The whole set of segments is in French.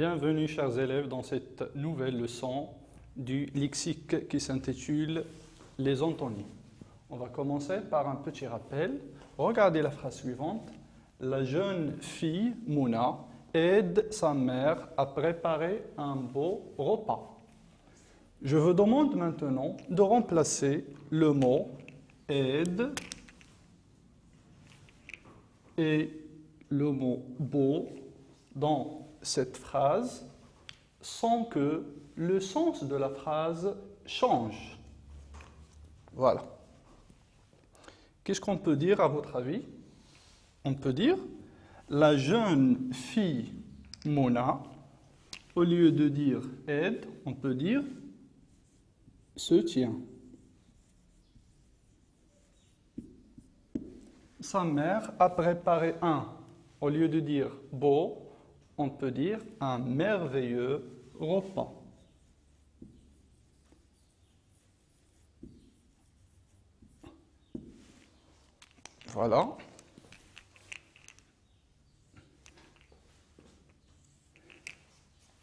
Bienvenue chers élèves dans cette nouvelle leçon du lexique qui s'intitule les antonymes. On va commencer par un petit rappel. Regardez la phrase suivante. La jeune fille Mouna aide sa mère à préparer un beau repas. Je vous demande maintenant de remplacer le mot aide et le mot beau dans cette phrase sans que le sens de la phrase change. Voilà. Qu'est-ce qu'on peut dire à votre avis? On peut dire la jeune fille Mona, au lieu de dire aide, on peut dire se tient. Sa mère a préparé un, au lieu de dire beau, on peut dire un merveilleux repas. Voilà.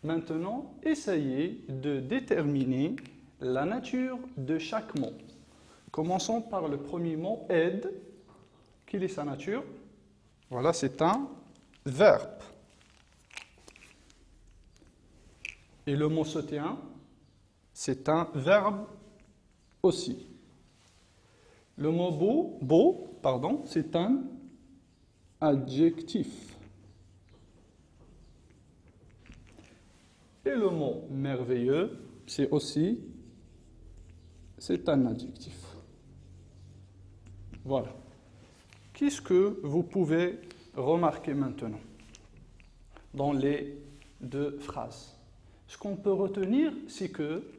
Maintenant, essayez de déterminer la nature de chaque mot. Commençons par le premier mot, aide. Quelle est sa nature? Voilà, c'est un verbe. Et le mot se tient, c'est un verbe aussi. Le mot beau, c'est un adjectif. Et le mot merveilleux, c'est un adjectif. Voilà. Qu'est-ce que vous pouvez remarquer maintenant dans les deux phrases? Ce qu'on peut retenir, c'est que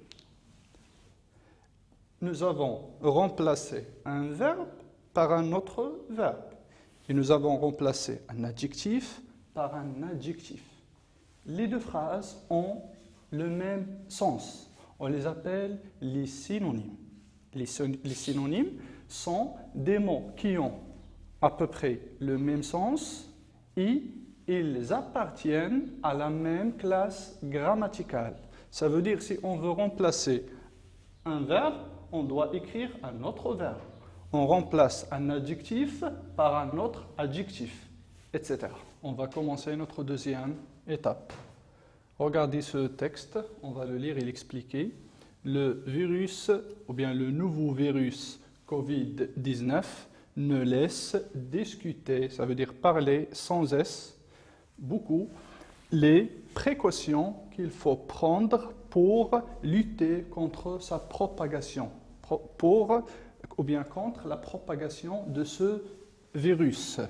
nous avons remplacé un verbe par un autre verbe. Et nous avons remplacé un adjectif par un adjectif. Les deux phrases ont le même sens. On les appelle les synonymes. Les synonymes sont des mots qui ont à peu près le même sens et ils appartiennent à la même classe grammaticale. Ça veut dire que si on veut remplacer un verbe, on doit écrire un autre verbe. On remplace un adjectif par un autre adjectif, etc. On va commencer notre deuxième étape. Regardez ce texte, on va le lire et l'expliquer. Le virus, ou bien le nouveau virus Covid-19 ne laisse discuter, ça veut dire parler sans S, beaucoup, les précautions qu'il faut prendre pour lutter contre sa propagation, ou bien contre la propagation de ce virus.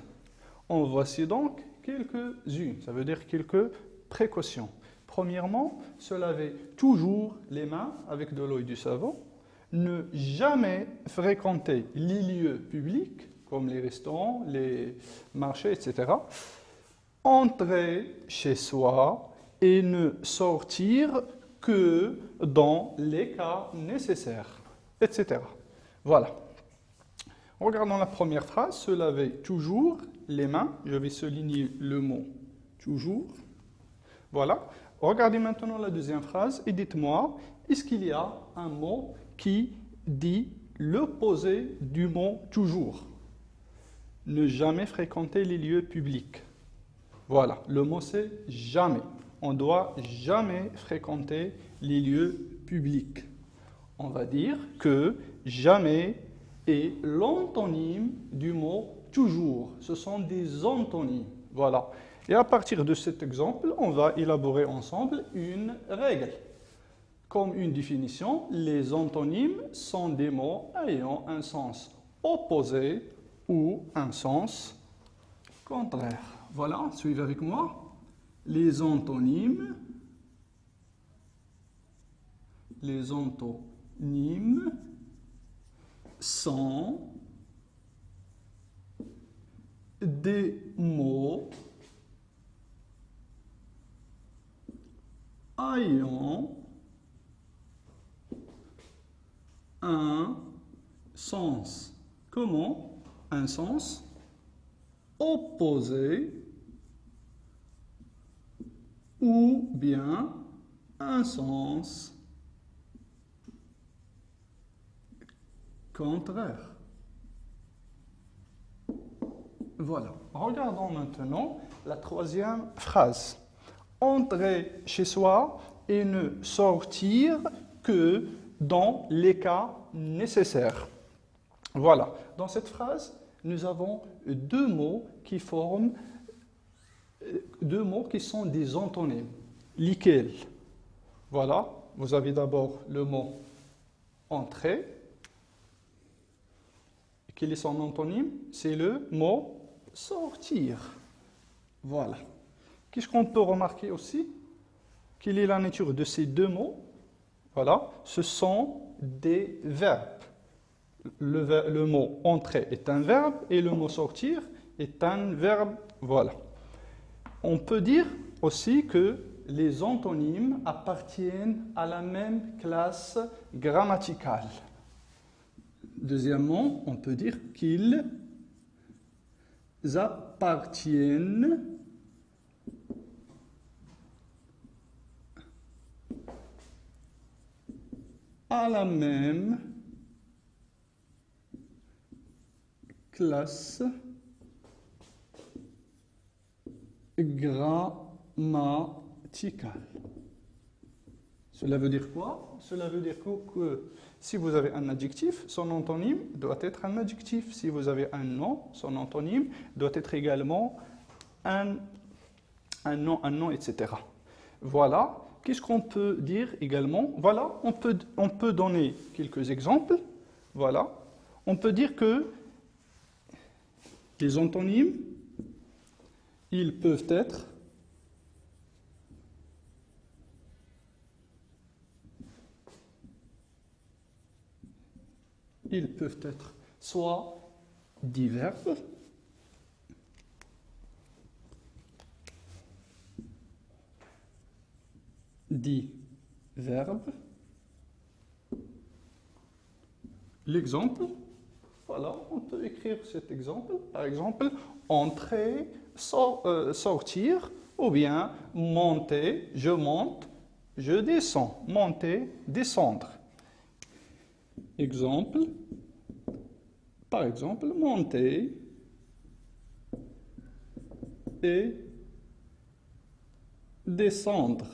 En voici donc quelques-unes, ça veut dire quelques précautions. Premièrement, se laver toujours les mains avec de l'eau et du savon. Ne jamais fréquenter les lieux publics, comme les restaurants, les marchés, etc. Entrer chez soi et ne sortir que dans les cas nécessaires, etc. Voilà. Regardons la première phrase, se laver toujours les mains. Je vais souligner le mot toujours. Voilà. Regardez maintenant la deuxième phrase et dites-moi, est-ce qu'il y a un mot qui dit l'opposé du mot toujours? Ne jamais fréquenter les lieux publics. Voilà, le mot c'est jamais. On doit jamais fréquenter les lieux publics. On va dire que jamais est l'antonyme du mot toujours. Ce sont des antonymes. Voilà. Et à partir de cet exemple, on va élaborer ensemble une règle. Comme une définition, les antonymes sont des mots ayant un sens opposé ou un sens contraire. Voilà, suivez avec moi. Les antonymes sont des mots ayant un sens. Comment? Un sens opposé ou bien un sens contraire. Voilà. Regardons maintenant la troisième phrase. Entrer chez soi et ne sortir que dans les cas nécessaires. Voilà. Dans cette phrase, nous avons deux mots qui sont des antonymes. Lesquels? Voilà. Vous avez d'abord le mot entrer. Quel est son antonyme? C'est le mot sortir. Voilà. Qu'est-ce qu'on peut remarquer aussi? Quelle est la nature de ces deux mots? Voilà. Ce sont des verbes. Le mot entrer est un verbe et le mot sortir est un verbe. Voilà. On peut dire aussi que les antonymes appartiennent à la même classe grammaticale. Deuxièmement, on peut dire qu'ils appartiennent à la même classe grammaticale. Cela veut dire quoi? Cela veut dire que si vous avez un adjectif, son antonyme doit être un adjectif. Si vous avez un nom, son antonyme doit être également un nom, etc. Voilà. Qu'est-ce qu'on peut dire également? Voilà, on peut donner quelques exemples. Voilà. On peut dire que les antonymes, ils peuvent être soit des verbes, L'exemple, voilà, on peut écrire cet exemple. Par exemple, entrer, sortir, ou bien monter, je monte, je descends. Monter, descendre. Exemple, par exemple, monter et descendre.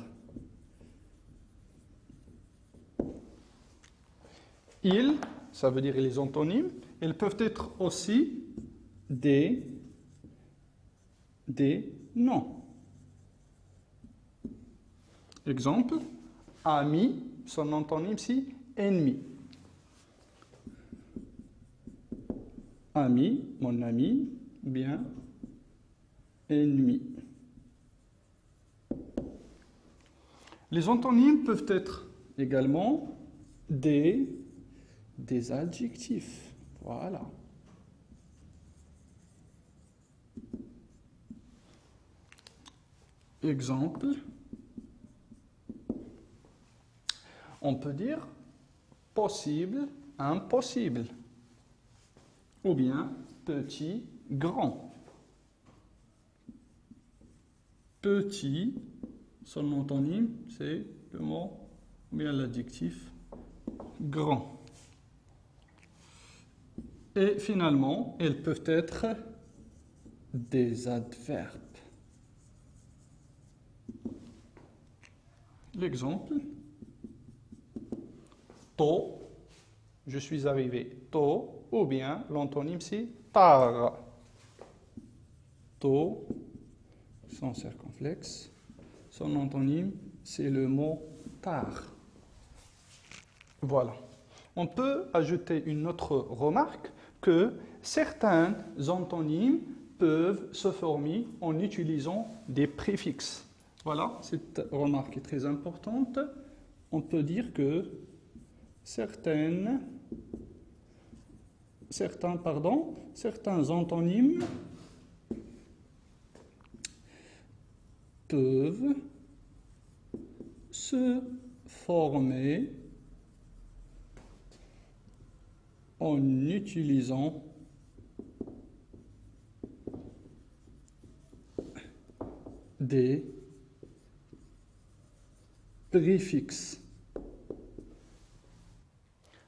Ils, ça veut dire les antonymes, ils peuvent être aussi des noms. Exemple, ami, son antonyme c'est ennemi. Ami, mon ami, bien, ennemi. Les antonymes peuvent être également des adjectifs. Voilà. Exemple, on peut dire possible, impossible. Ou bien petit, grand. Petit, son antonyme, c'est le mot, ou bien l'adjectif grand. Et finalement, elles peuvent être des adverbes. L'exemple, tôt, je suis arrivé tôt, ou bien l'antonyme c'est tard. Tôt, sans circonflexe, son antonyme c'est le mot tard. Voilà. On peut ajouter une autre remarque que certains antonymes peuvent se former en utilisant des préfixes. Voilà, cette remarque est très importante. On peut dire que certains antonymes peuvent se former en utilisant des préfixe.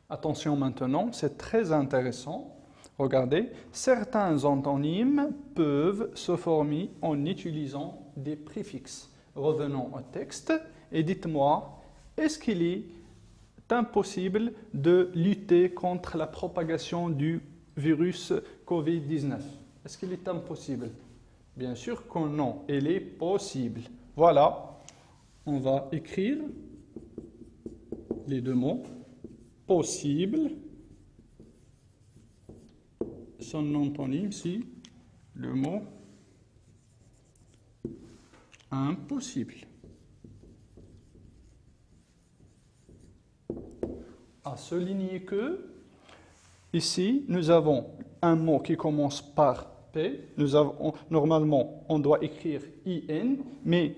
Attention maintenant, c'est très intéressant. Regardez, certains antonymes peuvent se former en utilisant des préfixes. Revenons au texte et dites-moi, est-ce qu'il est impossible de lutter contre la propagation du virus Covid-19? Est-ce qu'il est impossible? Bien sûr que non, il est possible. Voilà, on va écrire les deux mots. Possible, son antonyme ici, le mot impossible. À souligner que ici, nous avons un mot qui commence par P. Normalement, on doit écrire IN, mais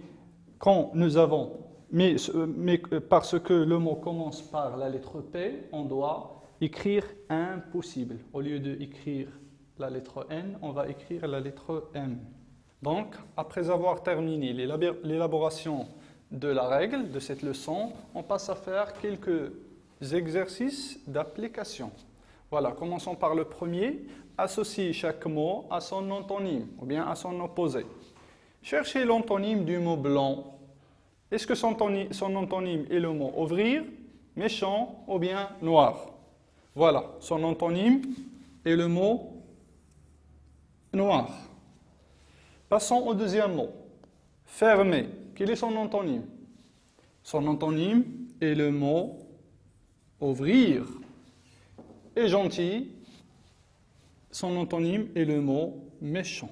quand nous avons mais parce que le mot commence par la lettre P, on doit écrire impossible. Au lieu d'écrire la lettre N, on va écrire la lettre M. Donc, après avoir terminé l'élaboration de la règle de cette leçon, on passe à faire quelques exercices d'application. Voilà, commençons par le premier. Associer chaque mot à son antonyme, ou bien à son opposé. Cherchez l'antonyme du mot blanc. Est-ce que son antonyme est le mot ouvrir, méchant ou bien noir? Voilà, son antonyme est le mot noir. Passons au deuxième mot, fermé. Quel est son antonyme? Son antonyme est le mot ouvrir. Et gentil, son antonyme est le mot méchant.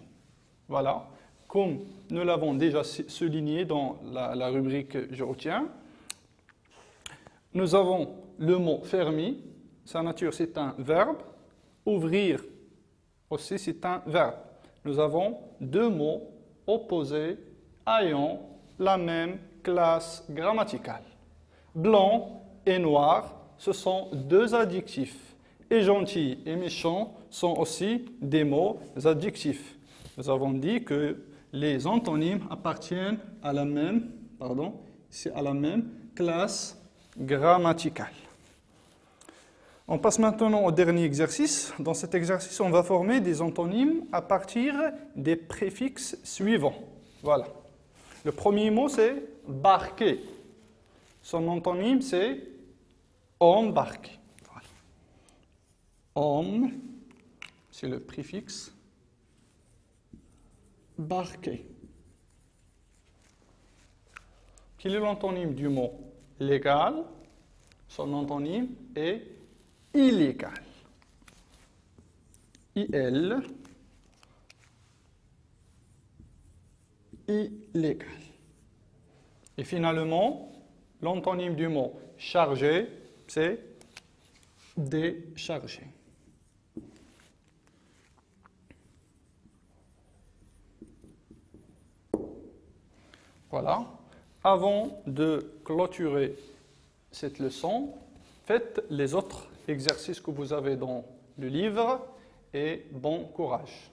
Voilà. Comme nous l'avons déjà souligné dans la rubrique « Je retiens », nous avons le mot « fermer », sa nature c'est un verbe, « ouvrir » aussi c'est un verbe. Nous avons deux mots opposés ayant la même classe grammaticale. Blanc et noir, ce sont deux adjectifs. Et gentil et méchant sont aussi des mots adjectifs. Nous avons dit que les antonymes appartiennent à la même, classe grammaticale. On passe maintenant au dernier exercice. Dans cet exercice, on va former des antonymes à partir des préfixes suivants. Voilà. Le premier mot, c'est barquer. Son antonyme, c'est embarquer. Voilà. Om, c'est le préfixe. Barquer. Quel est l'antonyme du mot légal? Son antonyme est illégal. IL, illégal. Et finalement, l'antonyme du mot chargé, c'est déchargé. Voilà. Avant de clôturer cette leçon, faites les autres exercices que vous avez dans le livre et bon courage.